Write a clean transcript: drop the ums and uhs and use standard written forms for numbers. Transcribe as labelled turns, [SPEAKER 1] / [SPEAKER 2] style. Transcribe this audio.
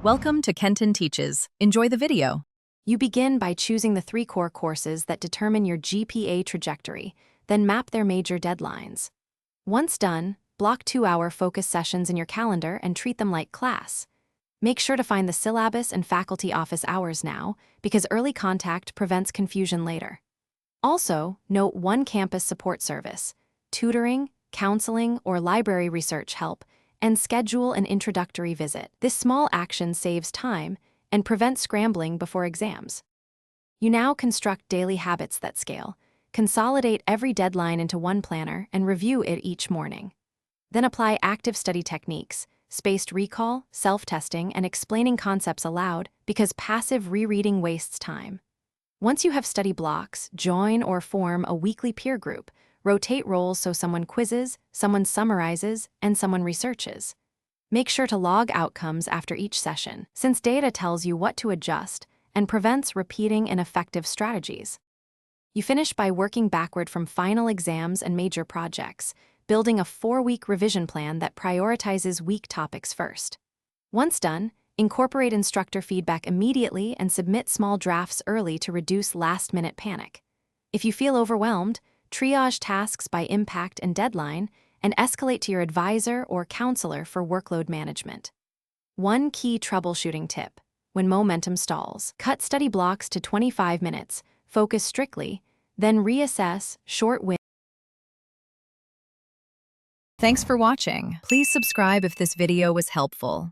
[SPEAKER 1] Welcome to Kenton Teaches. Enjoy the video.
[SPEAKER 2] You begin by choosing the 3 core courses that determine your GPA trajectory, then map their major deadlines. Once done, block 2-hour focus sessions in your calendar and treat them like class. Make sure to find the syllabus and faculty office hours now, because early contact prevents confusion later. Also, note one campus support service, tutoring, counseling, or library research help, and schedule an introductory visit. This small action saves time and prevents scrambling before exams. You now construct daily habits that scale. Consolidate every deadline into one planner and review it each morning. Then apply active study techniques, spaced recall, self-testing, and explaining concepts aloud, because passive rereading wastes time. Once you have study blocks, join or form a weekly peer group. Rotate roles so someone quizzes, someone summarizes, and someone researches. Make sure to log outcomes after each session, since data tells you what to adjust and prevents repeating ineffective strategies. You finish by working backward from final exams and major projects, building a 4-week revision plan that prioritizes weak topics first. Once done, incorporate instructor feedback immediately and submit small drafts early to reduce last-minute panic. If you feel overwhelmed, triage tasks by impact and deadline, and escalate to your advisor or counselor for workload management. One key troubleshooting tip: when momentum stalls, cut study blocks to 25 minutes, focus strictly, then reassess, short win.
[SPEAKER 1] Thanks for watching. Please subscribe if this video was helpful.